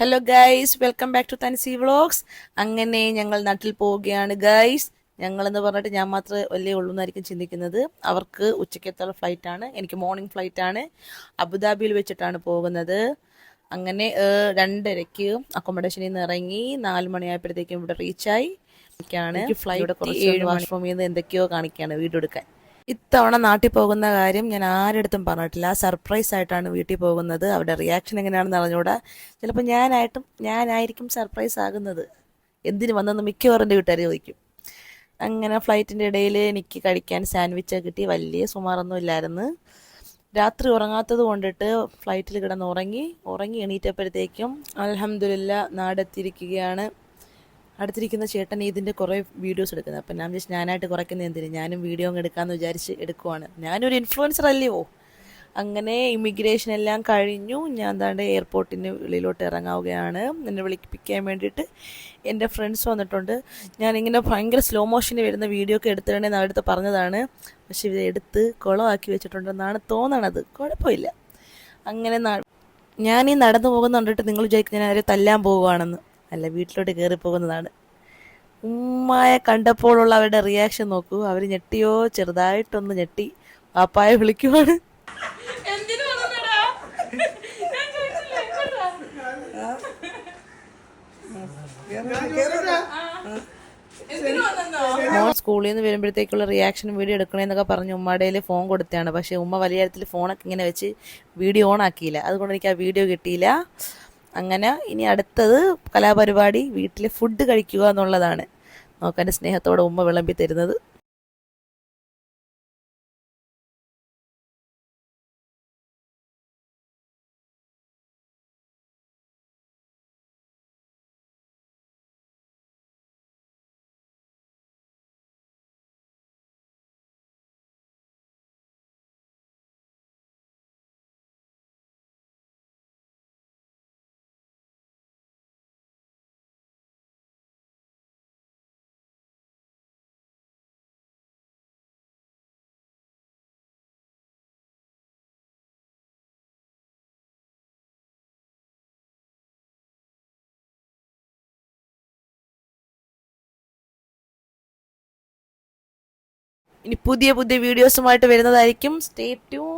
Hello guys, welcome back to Thansi vlogs. അങ്ങനെ ഞങ്ങൾ നാട്ടിൽ പോവുകയാണ് ഗൈസ്. ഞങ്ങളെന്ന് പറഞ്ഞിട്ട് ഞാൻ മാത്രമേ വലിയ ഉള്ളൂ എന്നായിരിക്കും ചിന്തിക്കുന്നത്. അവർക്ക് ഉച്ചക്കത്തുള്ള ഫ്ലൈറ്റാണ്, എനിക്ക് മോർണിംഗ് ഫ്ലൈറ്റാണ്. അബുദാബിയിൽ വെച്ചിട്ടാണ് പോകുന്നത്. അങ്ങനെ 2:30 അക്കോമഡേഷനിൽ നിന്ന് ഇറങ്ങി 4 മണിയായപ്പോഴത്തേക്കും ഇവിടെ റീച്ചായി. ഫ്ലൈറ്റ് കുറച്ച് വാഷ്റൂമിൽ നിന്ന് എന്തൊക്കെയോ കാണിക്കുകയാണ് വീഡിയോ എടുക്കാൻ. ഇത്തവണ നാട്ടിൽ പോകുന്ന കാര്യം ഞാൻ ആരെടുത്തും പറഞ്ഞിട്ടില്ല. സർപ്രൈസ് ആയിട്ടാണ് വീട്ടിൽ പോകുന്നത്. അവരുടെ റിയാക്ഷൻ എങ്ങനെയാണെന്ന് അറിഞ്ഞൂടാ. ചിലപ്പോൾ ഞാനായിരിക്കും സർപ്രൈസ് ആകുന്നത്. എന്തിനു വന്നെന്ന് മിക്കവാറും എൻ്റെ വീട്ടുകാർ ചോദിക്കും. അങ്ങനെ ഫ്ലൈറ്റിൻ്റെ ഇടയിൽ എനിക്ക് കഴിക്കാൻ സാൻഡ്വിച്ച് കിട്ടി. വലിയ സുമാറൊന്നും ഇല്ലായിരുന്നു. രാത്രി ഉറങ്ങാത്തത് കൊണ്ടിട്ട് ഫ്ലൈറ്റിൽ കിടന്ന് ഉറങ്ങി എണീറ്റപ്പോഴത്തേക്കും അൽഹംദുലില്ലാ നാടെത്തിയിരിക്കുകയാണ്. അടുത്തിരിക്കുന്ന ചേട്ടൻ ഇതിൻ്റെ കുറേ വീഡിയോസ് എടുക്കുന്നത്. അപ്പം ഞാൻ വിചാരിച്ചു ഞാനായിട്ട് കുറയ്ക്കുന്ന എന്തിന്, ഞാനും വീഡിയോ അങ്ങ് എടുക്കാമെന്ന് വിചാരിച്ച് എടുക്കുവാണ്. ഞാനൊരു ഇൻഫ്ലുവൻസർ അല്ലയോ. അങ്ങനെ ഇമിഗ്രേഷൻ എല്ലാം കഴിഞ്ഞു. ഞാൻ താണ്ട് എയർപോർട്ടിന് വെളിയിലോട്ട് ഇറങ്ങാവുകയാണ്. എന്നെ വിളിപ്പിക്കാൻ വേണ്ടിയിട്ട് എൻ്റെ ഫ്രണ്ട്സ് വന്നിട്ടുണ്ട്. ഞാനിങ്ങനെ ഭയങ്കര സ്ലോ മോഷന് വരുന്ന വീഡിയോ ഒക്കെ എടുത്തിടണമെന്ന് അവരടുത്ത് പറഞ്ഞതാണ്. പക്ഷെ ഇത് എടുത്ത് കുളമാക്കി വെച്ചിട്ടുണ്ടെന്നാണ് തോന്നണത്. കുഴപ്പമില്ല. അങ്ങനെ ഞാനീ നടന്നു പോകുന്ന കണ്ടിട്ട് നിങ്ങൾ വിചാരിക്കും ഞാൻ അവരെ തല്ലാൻ പോവുകയാണെന്ന്. അല്ല, വീട്ടിലോട്ട് കയറി പോകുന്നതാണ്. ഉമ്മായ കണ്ടപ്പോഴുള്ള അവരുടെ റിയാക്ഷൻ നോക്കൂ. അവർ ഞെട്ടിയോ, ചെറുതായിട്ടൊന്ന് ഞെട്ടി പാപ്പായെ വിളിക്കുവാണ്. മോൻ സ്കൂളിൽ നിന്ന് വരുമ്പോഴത്തേക്കുള്ള റിയാക്ഷൻ വീഡിയോ എടുക്കണമെന്നൊക്കെ പറഞ്ഞ് ഉമ്മയുടെ കയ്യിൽ ഫോൺ കൊടുത്തതാണ്. പക്ഷേ ഉമ്മ വലിയ കാര്യത്തിൽ ഫോണൊക്കെ ഇങ്ങനെ വെച്ച് വീഡിയോ ഓൺ ആക്കിയില്ല. അതുകൊണ്ട് എനിക്ക് ആ വീഡിയോ കിട്ടിയില്ല. അങ്ങനെ ഇനി അടുത്തത് കലാപരിപാടി, വീട്ടിലെ ഫുഡ് കഴിക്കുക എന്നുള്ളതാണ്. നോക്കാൻ സ്നേഹത്തോടെ ഉമ്മ വിളമ്പി തരുന്നത്. ഇനി പുതിയ പുതിയ വീഡിയോസുമായിട്ട് വരുന്നതായിരിക്കും. Stay tune.